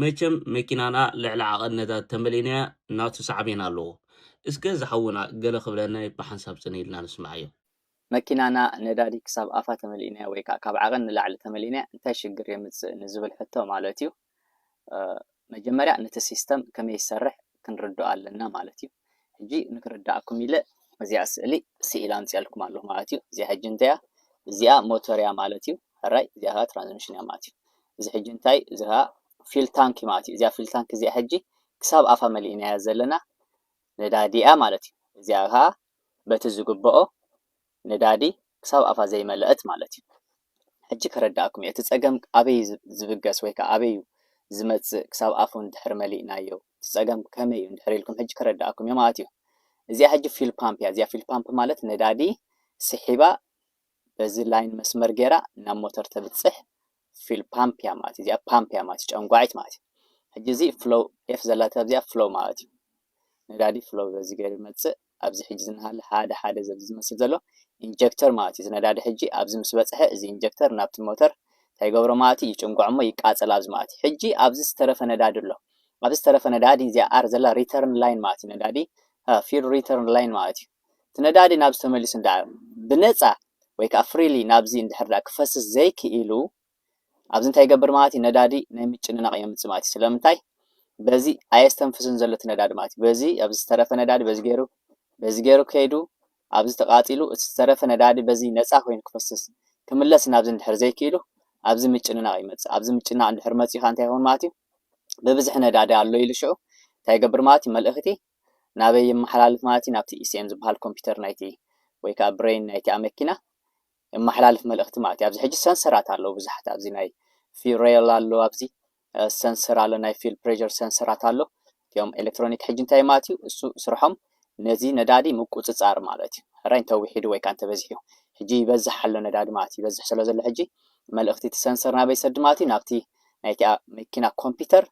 መቸም መኪናና ልዕሊ ዓቐን ነዳዲ ተመሊና ናቱ ሰዓቤና ኣለዎ እስከ ዝሐውና ገለ ክብለና ብሓንሳብ ጽነ ኢልና ንስማዕ እዩ መኪናና ነዳዲ ክሳብ ኣፋ ተመሊና ወይ ካብ ዓቐን ንላዕሊ ተመሊና እንታይ ሽግር የምጽእ ንዝብል ሕቶ ማለት እዩ መጀመርያ ነቲ ሲስተም ከመይ ይሰርሕ ክንርድኦ ኣለና ማለት እዩ ሕጂ ንክርዳእኩም ኢለ እዚኣ ስእሊ ስኢላ ኣምፂአልኩም ኣለሁ ማለት እዩ እዚኣ ሕጂ እንተያ እዚኣ ሞተር እያ ማለት እዩ ሕራይ እዚኣ ትራንስሚሽን እያ ማለት እዩ እዚ ሕጂ እንታይ እዚኣ ፊል ታንክ ማለት እዩ እዚኣ ፊል ታንክ እዚኣ ሕጂ ክሳብ ኣፋ መሊእና ዘለና ነዳዲኣ ማለት እዩ እዚኣ በቲ ዝግብኦ ነዳዲ ክሳብ ኣፋ ዘይመልአት ማለት እዩ ሕጂ ከረዳእኩም እቲ ፀገም ኣበይ ዝብገስ ወይ ከዓ ኣበይ ዝመጽእ ክሳብ ኣፉ እንድሕር መሊእናዮ ፀገም ከመይ እንድሕር ኢልኩም ሕጂ ከረዳእኩም እየ ማለት እዩ እዚኣ ሕጂ ፊል ፓምፕ እያ እዚኣ ፊል ፓምፕ ማለት ነዳዲ ስሒባ በዚ ላይን መስመር ገይራ ናብ ሞተር ተብጽሕ ፊል ፓምፕ እያ ማለት እዚኣ ፓምፕ እያ ማለት ጨንጓዒት ማለት እዩ ሕጂ እዚ ፍሎው ኤፍ ዘላታ እዚኣ ፍሎው ማለት እዩ ነዳዲ ፍሎው በዚ ገይሩ ይመጽእ ኣብዚ ሕጂ ዝነሃለ ሓደ ዘብ ዝመስል ዘሎ ኢንጀክተር ማለት እዩ ነዳዲ ሕጂ ኣብዚ ምስ በጽሐ እዚ ኢንጀክተር ናብቲ ሞተር ታይገብሮ ማለት እዩ ይጭንጓዕ እሞ ይቃጸል ኣብዚ ማለት እዩ ሕጂ ኣብዚ ዝተረፈ ነዳዲ ኣሎ ኣብዚ ዝተረፈ ነዳዲ እዚኣ ኣር ዘላ ሪተርን ላይን ማለት እዩ ነዳዲ ፊል ሪተርን ላይን ማለት እዩ እቲ ነዳዲ ናብ ዝተመሊሱ እንዳ ብነፃ ወይ ከዓ ፍሪሊ ናብዚ እንድሕር ክፈስስ ዘይክኢሉ ኣብዚ እንታይ ይገብር ማለት እዩ ነዳዲ ናይ ምጭንናቕ የምጽእ ማለት እዩ ስለምንታይ በዚ ኣየስተንፍስን ዘሎ እቲ ነዳዲ ማለት እዩ በዚ ኣብዚ ዝተረፈ ነዳዲ በዚ ገይሩ ከይዱ ኣብዚ ተቃጺሉ እቲ ዝተረፈ ነዳዲ በዚ ነፃ ኮይኑ ክፈስስ ክምለስ ናብዚ እንድሕር ዘይክኢሉ ኣብዚ ምጭንናቕ ይመጽእ ኣብዚ ምጭንናቕ እንድሕር መጺኻ እንታይ ይኸውን ማለት እዩ ብብዝሒ ነዳዲ ኣሎ ኢሉ ሽዑ እንታይ ይገብር ማለት እዩ መልእኽቲ ናበይ ይመሓላለፍ ማለት እዩ ናብቲ ኢሲኤም ዝበሃል ኮምፒውተር ናይቲ ወይ ከዓ ብሬን ናይቲ መኪና ይመሓላለፍ መልእኽቲ ማለት እዩ ኣብዚ ሕጂ ሰንሰራት ኣለዉ ብዙሓት ኣብዚ ናይ ፊል ሬል ኣሎ ኣብዚ ሰንሰር ኣሎ ናይ ፊል ፕሬሸር ሰንሰራት ኣሎ እቲኦም ኤሌክትሮኒክ ሕጂ እንታይ ማለት እዩ እሱ ስርሖም ነዚ ነዳዲ ምቁፅጻር ማለት እዩ ሕራይ እንተዊሒዱ ወይ ከዓ እንተበዚሑ ሕጂ ይበዝሕ ኣሎ ነዳዲ ማለት እዩ ይበዝሕ ስለ ዘሎ ሕጂ መልእኽቲ እቲ ሰንሰር ናበይ ይሰድድ ማለት እዩ ናብቲ ናይቲ መኪና ኮምፒውተር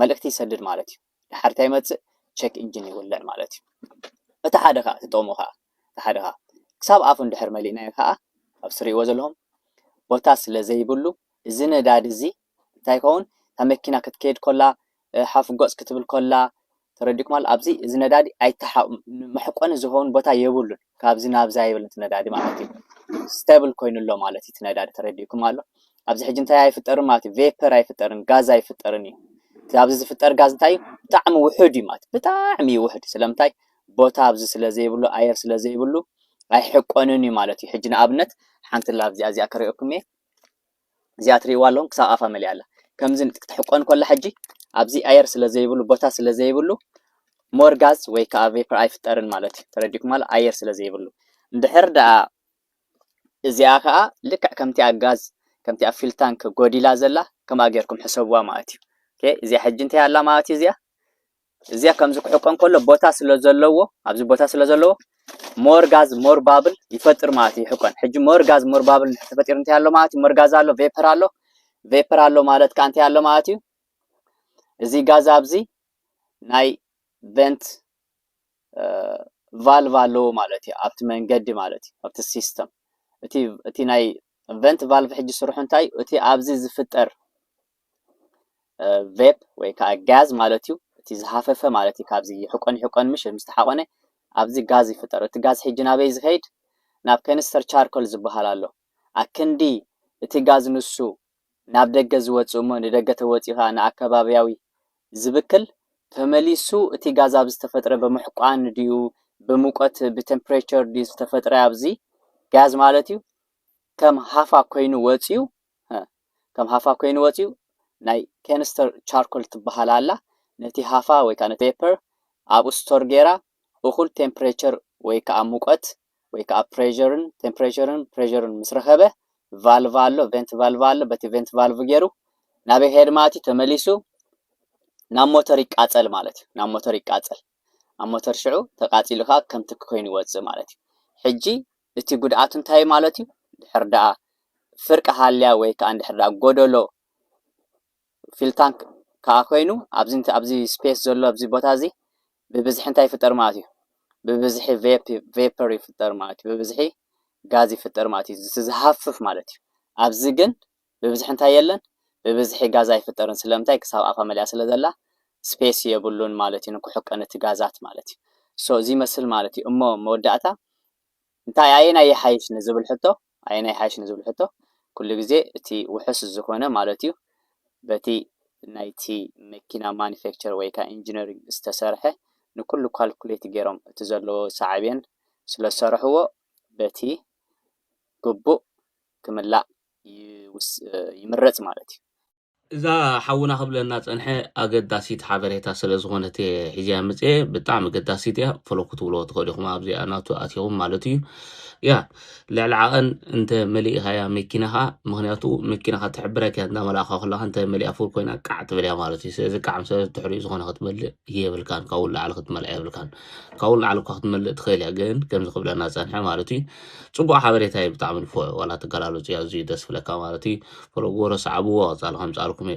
መልእኽቲ ይሰድድ ማለት እዩ ድሓር እንታይ ይመጽእ ቼክ ኢንጂን ይውልዕ ማለት እዩ እቲ ሓደ ከዓ ትጠቕሙ ከዓ እቲ ሓደ ከዓ ክሳብ ኣፉ እንድሕር መሊእናዮ ከዓ ኣብ ስሪእዎ ዘለኹም ቦታ ስለ ዘይብሉ እዚ ነዳዲ እዚ እንታይ ይኸውን እታ መኪና ክትከይድ ኮላ ሓፍ ጎፅ ክትብል ኮላ ተረዲእኩም ኣሎ ኣብዚ እዚ ነዳዲ መሕቆኒ ዝኸውን ቦታ የብሉን ካብዚ ናብዛ ይብል እቲ ነዳዲ ማለት እዩ ስቴብል ኮይኑ ኣሎ ማለት እዩ እቲ ነዳዲ ተረዲእኩም ኣሎ ኣብዚ ሕጂ እንታይ ኣይፍጠርን ማለት እዩ ቬፐር ኣይፍጠርን ጋዝ ኣይፍጠርን እዩ ኣብዚ ዝፍጠር ጋዝ እንታይ እዩ ብጣዕሚ ውሑድ እዩ ማለት ብጣዕሚ ውሑድ ስለምንታይ ቦታ ኣብዚ ስለ ዘይብሉ ኣየር ስለ ዘይብሉ ኣይሕቆንን እዩ ማለት እዩ ሕጂ ንኣብነት ሓንቲ ላብ እዚኣ ከሪአኩም እየ እዚኣ ትሪእዋ ኣለኹም ክሳብ ኣፋ መሊኣ ኣላ ከምዚ ክትሕቆን ኮላ ሕጂ ኣብዚ ኣየር ስለ ዘይብሉ ቦታ ስለ ዘይብሉ ሞር ጋዝ ወይ ከዓ ቬፐር ኣይፍጠርን ማለት እዩ ተረዲእኩም ኣሎ ኣየር ስለ ዘይብሉ እንድሕር ደኣ እዚኣ ከዓ ልክዕ ከምቲኣ ጋዝ ከምቲኣ ፊል ታንክ ጎዲላ ዘላ ከምኣ ጌርኩም ሕሰብዋ ማለት እዩ እዚኣ ሕጂ እንታይ ኣላ ማለት እዩ እዚኣ ከምዚ ክሕቆን ከሎ ቦታ ስለ ዘለዎ ኣብዚ ቦታ ስለ ዘለዎ ሞር ጋዝ ሞር ባብል ይፈጥር ማለት እዩ ይሕቆን ሕጂ ሞር ጋዝ ሞር ባብል ተፈጢሩ እንታይ ኣሎ ማለት እዩ ሞር ጋዝ ኣሎ ቬፐር ኣሎ ማለት ከዓ እንታይ ኣሎ ማለት እዩ እዚ ጋዝ ኣብዚ ናይ ቬንት ቫልቭ ኣለዎ ማለት እዩ ኣብቲ መንገዲ ማለት እዩ ኣብቲ ሲስተም እቲ ናይ ቬንት ቫልቭ ሕጂ ስርሑ እንታይ እቲ ኣብዚ ዝፍጠር ቬፕ ወይ ከዓ ጋዝ ማለት እዩ እቲ ዝሃፈፈ ማለት እዩ ካብዚ ይሕቆን ምሽ ምስተሓቆነ ኣብዚ ጋዝ ይፍጠር እቲ ጋዝ ሕጂ ናበይ ዝኸይድ ናብ ከንስተር ቻርኮል ዝበሃል ኣሎ ኣክንዲ እቲ ጋዝ ንሱ ናብ ደገ ዝወፅእ እሞ ንደገ ተወፂኻ ንኣከባቢያዊ ዝብክል ተመሊሱ እቲ ጋዝ ኣብዚ ዝተፈጥረ ብምሕቋን ድዩ ብሙቀት ብቴምፕሬቸር ድዩ ዝተፈጥረ ኣብዚ ጋዝ ማለት እዩ ከም ሃፋ ኮይኑ ወፂኡ ናይ ከንስተር ቻርኮል ትበሃል ኣላ ነቲ ሃፋ ወይ ከዓ ነቲ ቬፐር ኣብኡ ስቶር ጌራ እኩል ቴምፕሬቸር ወይ ከዓ ሙቀት ወይ ከዓ ፕሬሸርን ምስ ረኸበ ቫልቭ ኣሎ ቬንት ቫልቭ ኣሎ በቲ ቬንት ቫልቭ ገይሩ ናበይ ሄድ ማለት እዩ ተመሊሱ ናብ ሞተር ይቃፀል ማለት እዩ ናብ ሞተር ይቃፀል ኣብ ሞተር ሽዑ ተቃፂሉ ከዓ ከም ትኪ ኮይኑ ይወፅእ ማለት እዩ ሕጂ እቲ ጉድኣቱ እንታይ ማለት እዩ ድሕር ደኣ ፍርቂ ሃልያ ወይ ከዓ ድሕር ደኣ ጎደሎ ፊል ታንክ ከዓ ኮይኑ ኣብዚ ስፔስ ዘሎ ኣብዚ ቦታ እዚ ብብዝሒ እንታይ ይፍጠር ማለት እዩ ብብዝሒ ቬፐር ይፍጠር ማለት እዩ ብብዝሒ ጋዝ ይፍጠር ማለት እዩ ዝሃፍፍ ማለት እዩ ኣብዚ ግን ብብዝሒ እንታይ የለን ብብዝሒ ጋዝ ኣይፍጠርን ስለምንታይ ክሳብ ኣፋ መሊኣ ስለ ዘላ ስፔስ የብሉን ማለት እዩ ንክሕቀን እቲ ጋዛት ማለት እዩ ሶ እዚ መስል ማለት እዩ እሞ መወዳእታ እንታይ ኣየናይ ይሓይሽ ንዝብል ሕቶ ኩሉ ግዜ እቲ ውሕስ ዝኾነ ማለት እዩ በቲ ናይቲ መኪና ማኒፋክቸር ወይ ከዓ ኢንጂነሪንግ ዝተሰርሐ ንኩሉ ካልኩሌት ገይሮም እቲ ዘለዎ ሳዕብየን ስለ ዝሰርሕዎ በቲ ግቡእ ክምላእ ይምረፅ ማለት እዩ እዛ ሓውና ክብለና ፀንሐ ኣገዳሲት ሓበሬታ ስለ ዝኾነት ሒዝያ መፅአ ብጣዕሚ ኣገዳሲት እያ ፈሎ ክትብሎ ትኽእሉ ኢኹም ኣብዚኣ ናቱ ኣትኹም ማለት እዩ ያ ልዕሊ ዓቐን እንተ መሊእኻያ መኪናኻ ምክንያቱ መኪናኻ ትሕብረካ እንዳመላእኻ ከለኻ እንተ መሊኣ ፉል ኮይና ቃዕ ትብል እያ ማለት እዩ ስለዚ ቃዕ ምስ ትሕሪኡ ዝኾነ ክትመልእ የብልካን ካብኡ ላዕሊ ክትመልእ የብልካን ካብኡ ላዕሊ እኳ ክትመልእ ትኽእል እያ ግን ከምዚ ክብለና ፀንሐ ማለት እዩ ፅቡቅ ሓበሬታ እዩ ብጣዕሚ ንፎ ዋላ ተገላለፁ እያ ኣዝዩ ደስ ብለካ ማለት እዩ ፈሎ ጎሮ ሰዓብዎ ቀፃሊ ከምፃልኩም